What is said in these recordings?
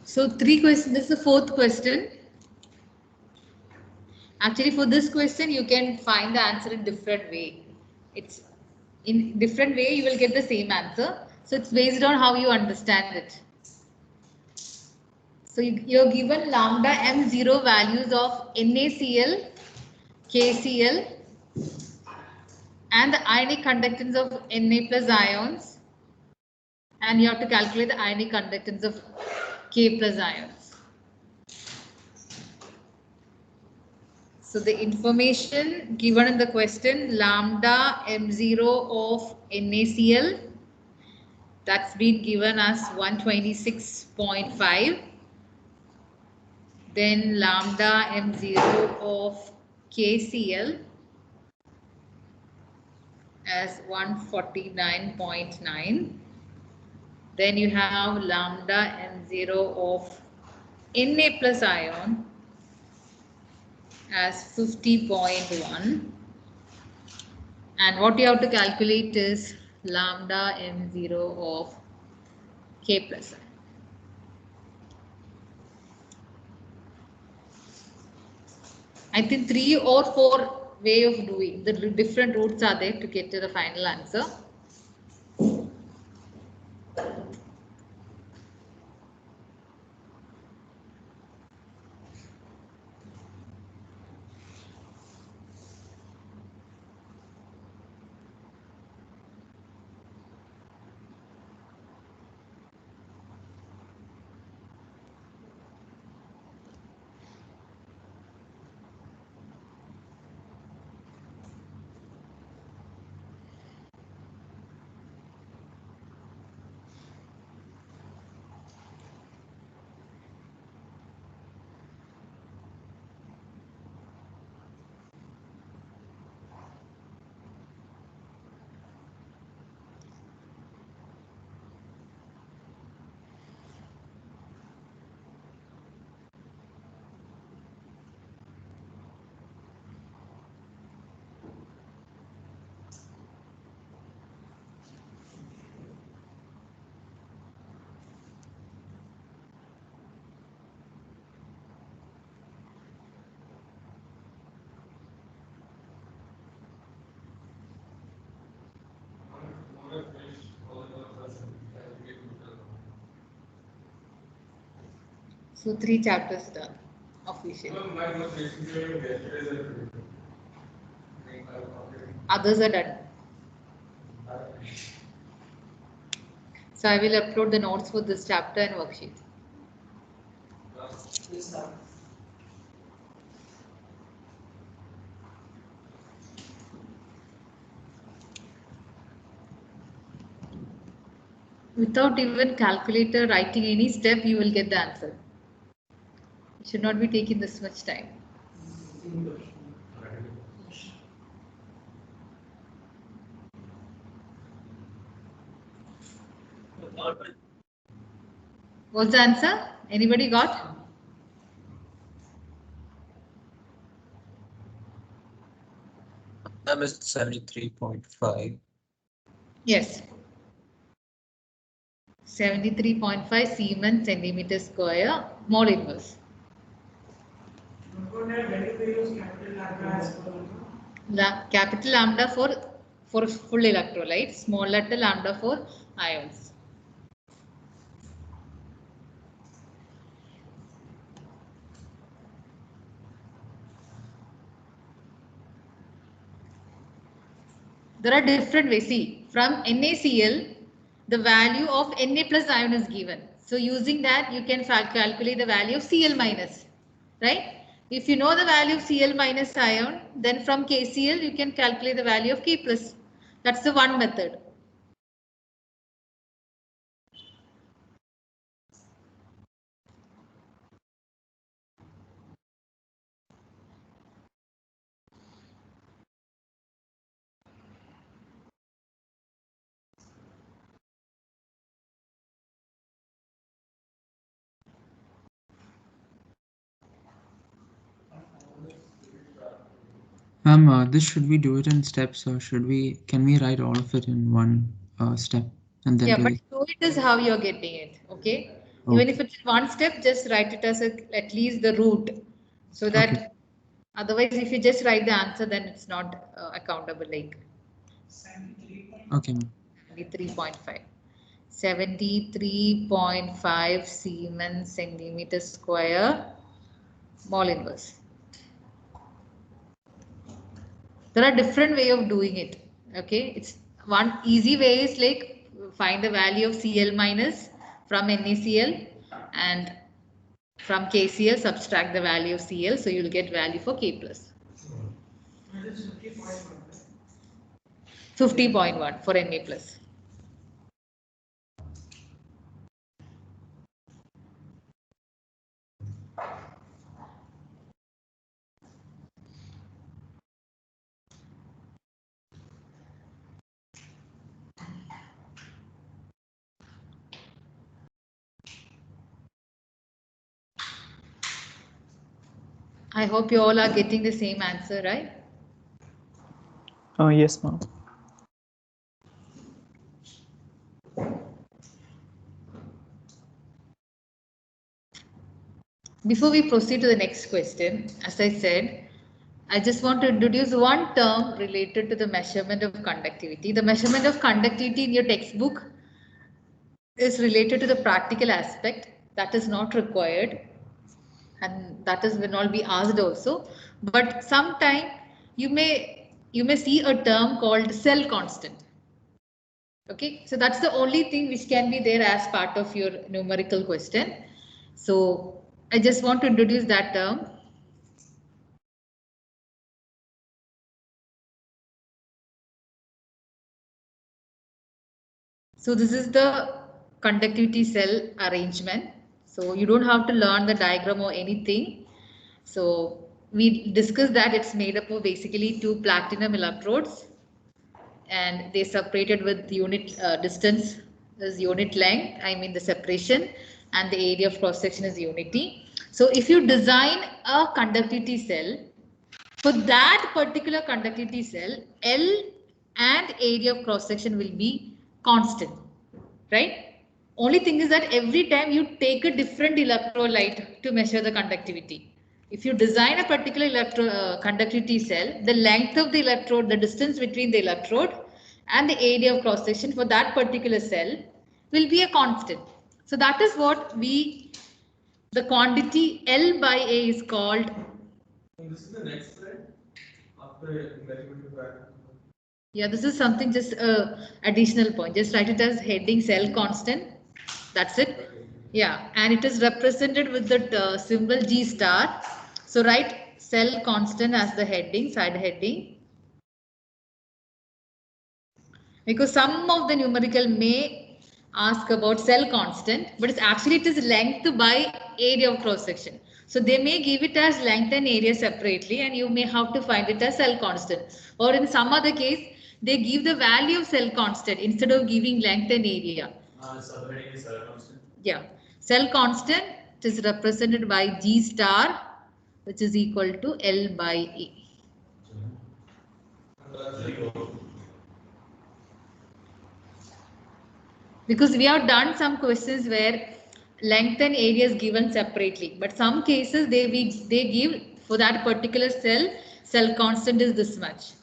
So 3 questions. This is the 4th question. Actually, for this question, you can find the answer in different way. It's in different way you will get the same answer. So it's based on how you understand it. So you're given lambda m0 values of NaCl, KCl, and the ionic conductance of Na plus ions, and you have to calculate the ionic conductance of K plus ions. So the information given in the question, lambda m0 of NaCl, that's been given as 126.5. Then lambda m0 of KCl as 149.9. Then you have lambda m0 of Na plus ion as 50.1. And what you have to calculate is lambda m0 of K plus ion. I think 3 or 4 way of doing, the different routes are there to get to the final answer. So 3 chapters done officially. Others are done. So I will upload the notes for this chapter and worksheet. Without even calculator writing any step, you will get the answer. It should not be taking this much time. What's the answer? Anybody got? I missed 73.5. Yes. 73.5 Siemens centimeter square mole inverse. Capital lambda for full electrolyte, small letter lambda for ions. There are different ways. See, from NaCl, the value of Na plus ion is given. So using that, you can calculate the value of Cl minus, right? If you know the value of Cl minus ion, then from KCl, you can calculate the value of K plus. That's the one method. This should we do it in steps, or can we write all of it in one step and then Yeah, do but it? show it is how you're getting it. Okay. Even if it's one step, just write it as at least the root, so that Okay. otherwise if you just write the answer, then it's not accountable. Like Okay, ma'am. 73.5. 73.5 Siemens centimeter square mole inverse. There are different way of doing it. Okay, it's one easy way is like find the value of CL minus from NaCl, and from KCl subtract the value of Cl, so you'll get value for K plus. 50.1 for Na plus. I hope you all are getting the same answer, right? Yes, ma'am. Before we proceed to the next question, as I said, I just want to introduce one term related to the measurement of conductivity. The measurement of conductivity in your textbook is related to the practical aspect that is not required, and that is will not be asked also. But sometime you may see a term called cell constant. Okay, so that's the only thing which can be there as part of your numerical question. So I just want to introduce that term. So this is the conductivity cell arrangement. So you don't have to learn the diagram or anything. So we discussed that it's made up of basically two platinum electrodes, and they separated with unit distance is unit length, I mean the separation, and the area of cross section is unity. So if you design a conductivity cell, for that particular conductivity cell, L and area of cross section will be constant, right? Only thing is that every time you take a different electrolyte to measure the conductivity. If you design a particular conductivity cell, the length of the electrode, the distance between the electrode and the area of cross section for that particular cell will be a constant. So that is what the quantity L by A is called. And this is the next slide after measurement of. Yeah, this is something just additional point. Just write it as heading cell constant. That's it. Yeah, and it is represented with the symbol G star. So write cell constant as the heading, side heading. Because some of the numerical may ask about cell constant, but it's actually it is length by area of cross section. So they may give it as length and area separately, and you may have to find it as cell constant. Or in some other case, they give the value of cell constant instead of giving length and area. Subheading is cell constant. Yeah, cell constant is represented by G star, which is equal to L by A. Because we have done some questions where length and area is given separately, but some cases they give for that particular cell constant is this much.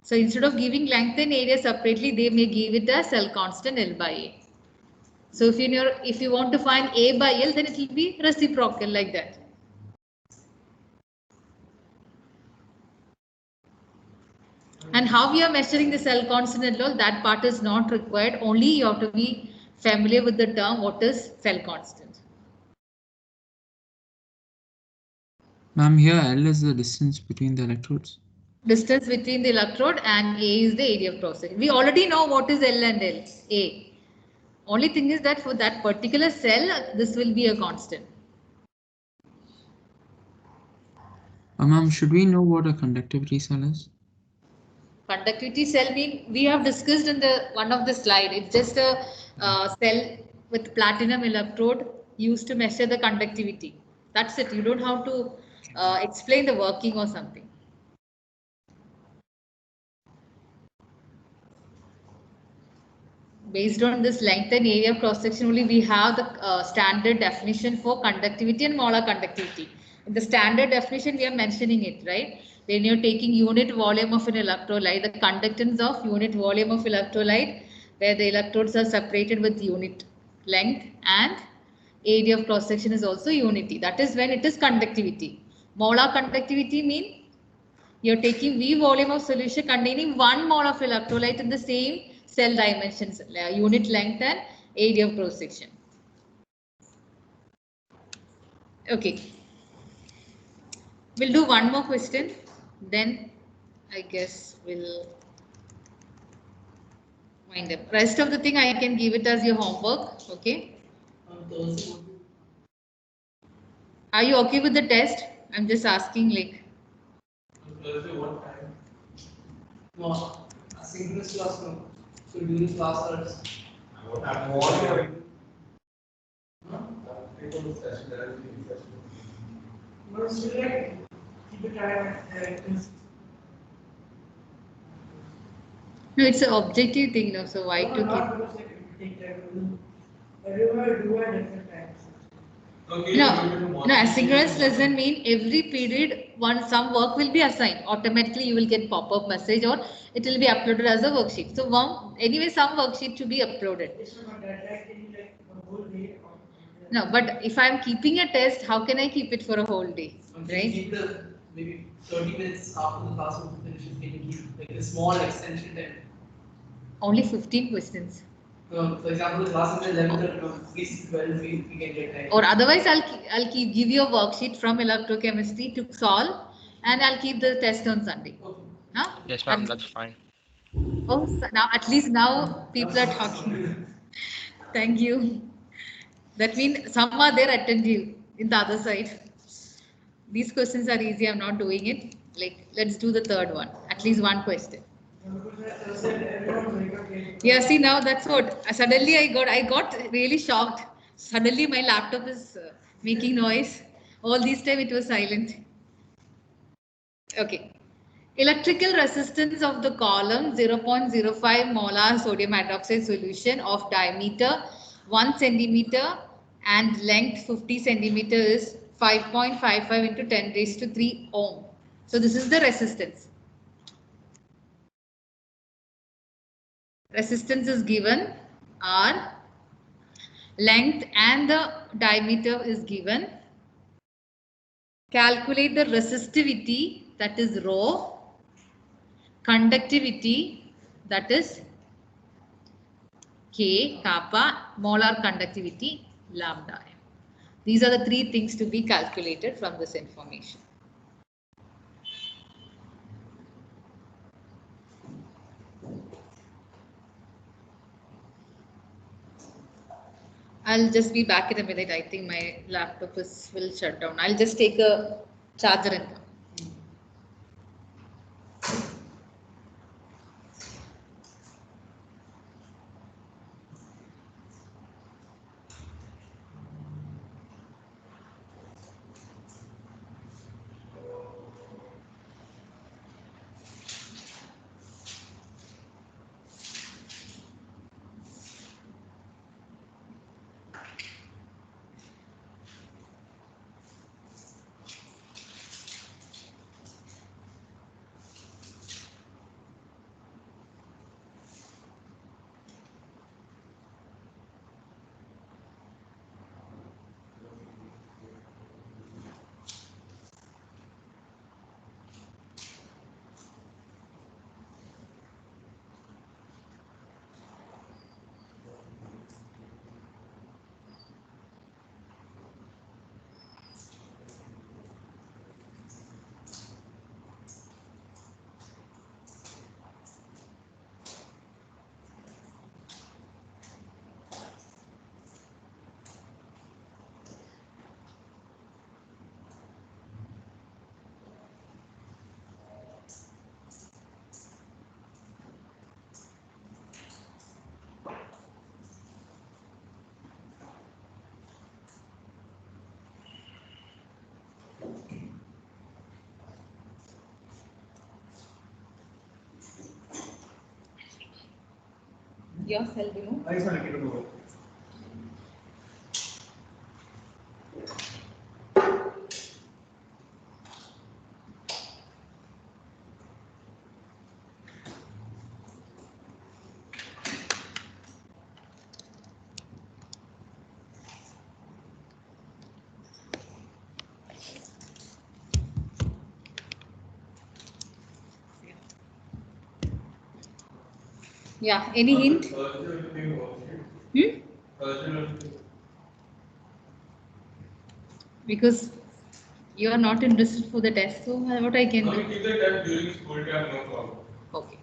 So instead of giving length and area separately, they may give it as cell constant L by A. So if you want to find A by L, then it will be reciprocal like that. And how we are measuring the cell constant and all, that part is not required. Only you have to be familiar with the term what is cell constant. Ma'am, here L is the distance between the electrodes. Distance between the electrode and A is the area of cross section. We already know what is L and L, A. Only thing is that for that particular cell, this will be a constant. Ma'am, should we know what a conductivity cell is? Conductivity cell we have discussed in the one of the slide. It's just a cell with platinum electrode used to measure the conductivity. That's it. You don't have to explain the working or something. based on this length and area of cross section only, we have the standard definition for conductivity and molar conductivity. In the standard definition, we are mentioning it, right? When you're taking unit volume of an electrolyte, the conductance of unit volume of electrolyte, where the electrodes are separated with unit length and area of cross section is also unity. That is when it is conductivity. Molar conductivity means you're taking V volume of solution containing 1 mole of electrolyte in the same cell dimensions, unit length and area of cross section. Okay. We'll do one more question. Then I guess we'll wind up. Rest of the thing I can give it as your homework. Okay. Are you okay with the test? I'm just asking like. Thursday, what time? No, asynchronous class no. So during class hours. What time? Morning. People session, there will be session. No, still like keep it time No, it's an objective thing now. So why to keep? not take time. Everywhere do at different times. Okay, No, you will do no, morning. asynchronous lesson mean every period some work will be assigned. Automatically you will get pop-up message or it will be uploaded as a worksheet. So anyway, some worksheet to be uploaded. It's not that like a whole day. No, but if I'm keeping a test, how can I keep it for a whole day, right? Keep the maybe 30 minutes after the class finishes, can you keep like a small extension time? Only 15 questions. For example, the class is 11:30, at least 12 we can get time. Or otherwise, I'll give you a worksheet from electrochemistry to solve, and I'll keep the test on Sunday. Okay. Huh? Yes, ma'am, that's fine. Oh, now at least now people are talking. Thank you. That means some are there attentive in the other side. These questions are easy. I'm not doing it. Like, let's do the third one. At least one question. Yeah, see now that's what. Suddenly I got really shocked. Suddenly my laptop is making noise. All this time it was silent. Okay. Electrical resistance of the column 0.05 molar sodium hydroxide solution of diameter 1 centimeter and length 50 centimeter is 5.55 into 10 raised to 3 ohm. So this is the resistance. Resistance is given, R. Length and the diameter is given. Calculate the resistivity, that is rho. Conductivity, that is K, kappa, molar conductivity, lambda m. These are the three things to be calculated from this information. I'll just be back in a minute. I think my laptop will shut down. I'll just take a charger and come. your cell remove. I just want to remove it. Yeah, any hint? Hmm? Because you are not interested for the test, so what I can do? Keep the test during school time, no problem. Okay.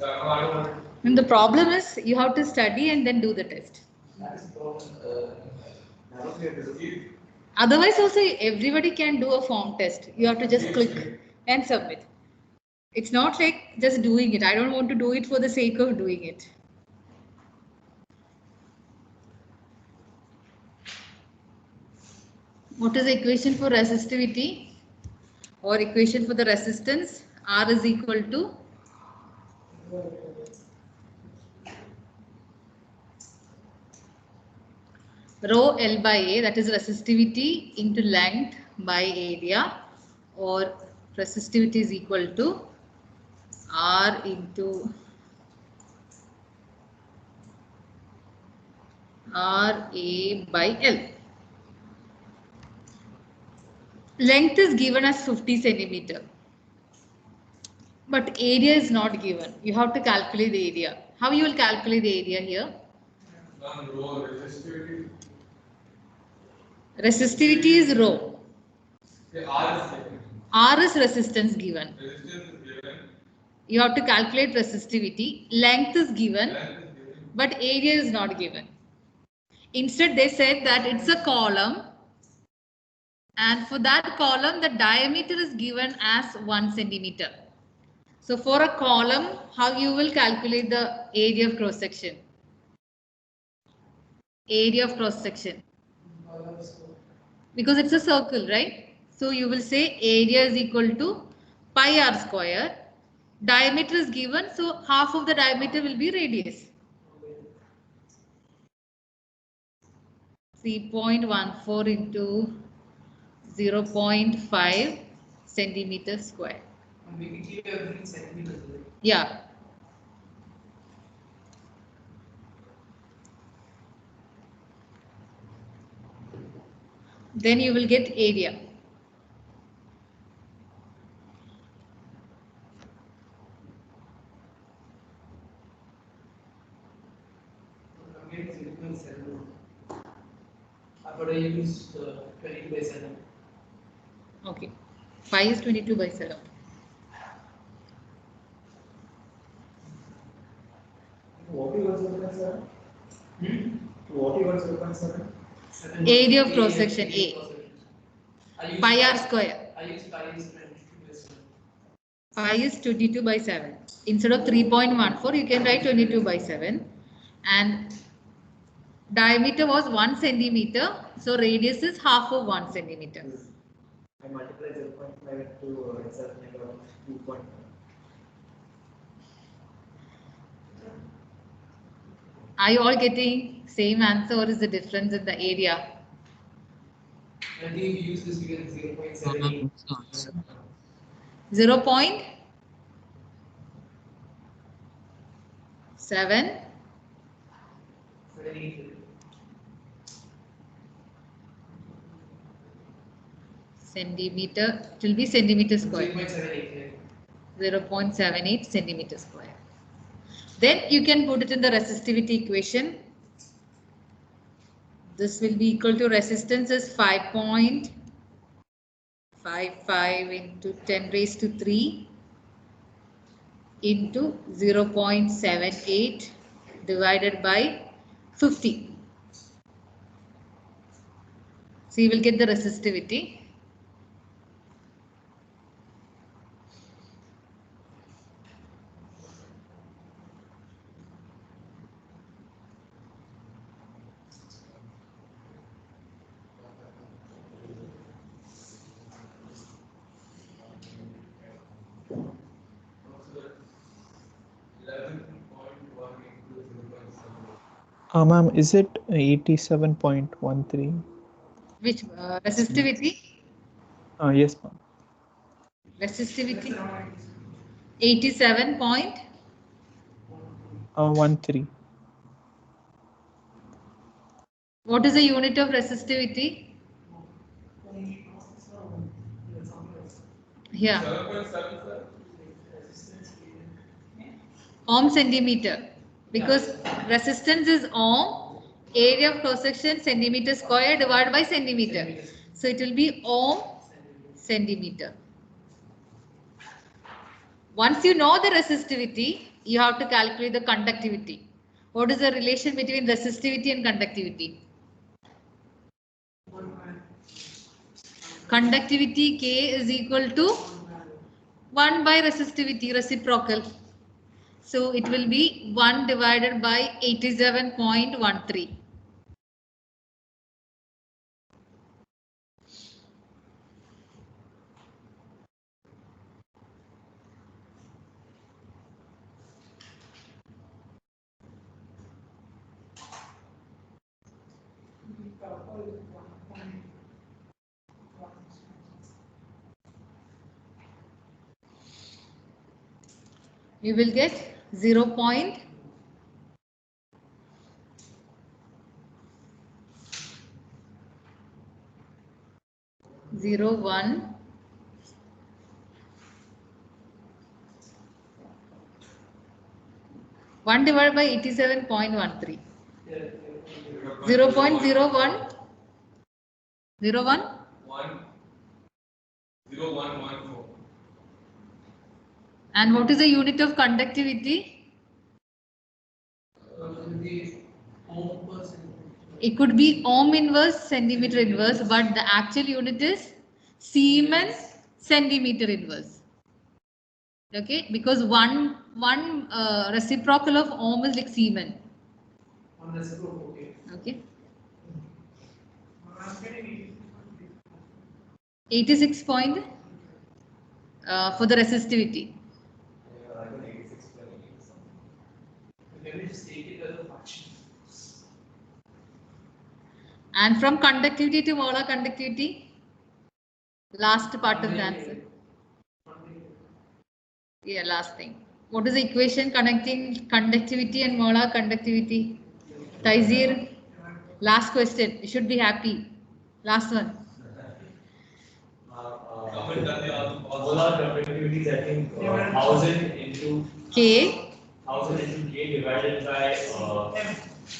I don't want And the problem is you have to study and then do the test. Otherwise, also everybody can do a form test. You have to just click and submit. It's not like just doing it. I don't want to do it for the sake of doing it. What is the equation for resistivity or equation for the resistance? R is equal to rho L by A, that is resistivity into length by area, or resistivity is equal to R into RA by L. Length is given as 50 centimeter, but area is not given. You have to calculate the area. How you will calculate the area here? rho resistivity. Resistivity is rho. R is given. R is resistance given. Resistance is given. You have to calculate resistivity. Length is given, Length is given. but area is not given. Instead, they said that it's a column, and for that column, the diameter is given as 1 centimeter. So for a column, how you will calculate the area of cross section? Area of cross section. Because it's a circle, right? So you will say area is equal to pi r square. Diameter is given, so half of the diameter will be radius. 3.14 into 0.5 centimeter square. And we can keep everything centimeters, right? Yeah. Then you will get area. I'm getting 0.7. But I used 22 by 7. Okay. Pi is 22 by 7. What is 0.7? What is 0.7? Area of cross section A. Pi r square. I use pi is 22 by 7. Pi is 22 by 7. Instead of 3.14, you can write 22 by 7. And diameter was 1 centimeter. So radius is half of 1 centimeter. I multiply 0.5 to itself like 2.5. Are you all getting same answer, or is the difference in the area? I think we use this to get 0.78. 0.7 78. centimeter. It will be centimeter square. 0.78. 0.78 centimeter square. Then you can put it in the resistivity equation. This will be equal to resistance is 5.55 into 10 raised to 3 into 0.78 divided by 50. So you will get the resistivity. So 11.1 into 0.7. Ma'am, is it 87.13? Which resistivity? Yes, ma'am. Resistivity 87.13. 13. What is the unit of resistivity? Here, 7.7, sir. ohm centimeter. Because resistance is ohm, area of cross section centimeter square divided by centimeter. So it will be ohm centimeter. Once you know the resistivity, you have to calculate the conductivity. What is the relation between resistivity and conductivity? Conductivity K is equal to 1 by resistivity, reciprocal. So it will be 1 divided by 87.13. You will get 0.01 1 divided by 87.13. 0.01 01 1.0114. and what is the unit of conductivity? It could be ohm inverse, centimeter inverse, but the actual unit is Siemens centimeter inverse. Okay, because one reciprocal of ohm is like Siemens. One reciprocal, okay. Okay. 86 point for the resistivity. Let me just take it as a function. And from conductivity to molar conductivity, last part of the answer. Yeah, last thing. What is the equation connecting conductivity and molar conductivity? Taizir, last question. You should be happy. Last one. Molar conductivity is, I think, 1000 into K 1000 into K divided by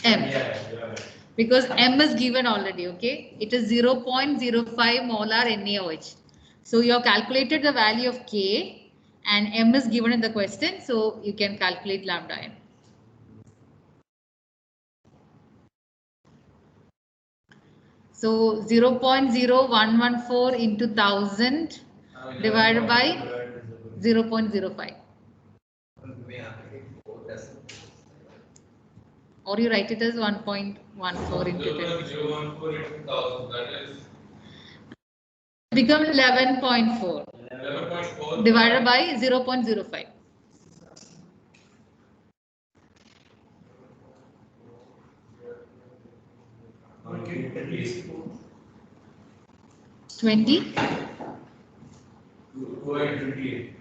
M. yeah. Because M is given already, okay? It is 0.05 molar NaOH. So you have calculated the value of K and M is given in the question. So you can calculate lambda M. So 0.0114 into 1000 divided by 0.05. Or you write it as 1.14 into 10. 0.014 into 1000, that is Become 11.4 11.4 divided by 0.05. Okay. 20 228.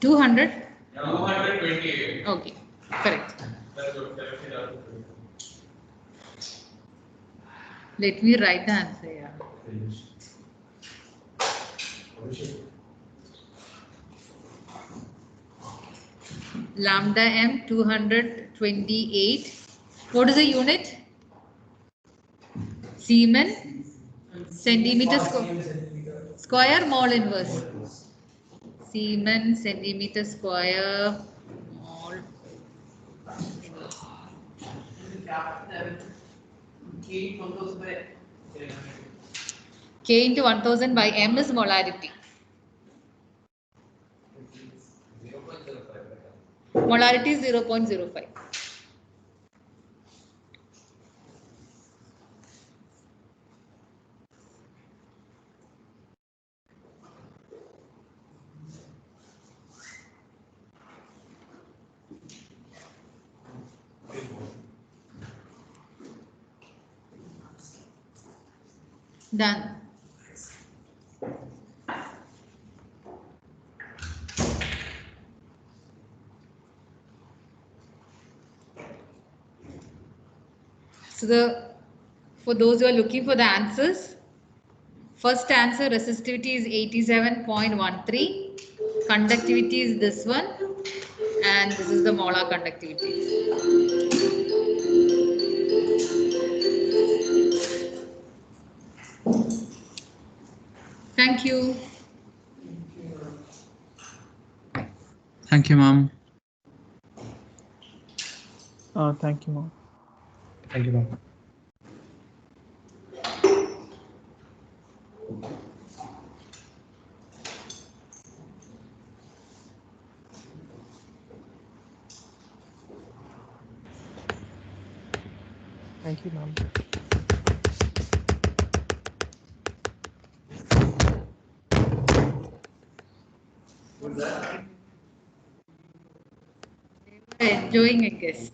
200. 228. Okay, correct. That's what 17 out of 20. Let me write the answer. Yeah. Lambda M 228. What is the unit? Siemens centimeter square mole inverse. Siemens centimeter square mole inverse. K into 1000 by M is molarity. Molarity is 0.05. Done. So for those who are looking for the answers, first answer resistivity is 87.13, conductivity is this one, and this is the molar conductivity. Thank you. Thank you, ma'am. Thank you, ma'am. Thank you, ma'am. Thank you, ma'am. Enjoying, I guess.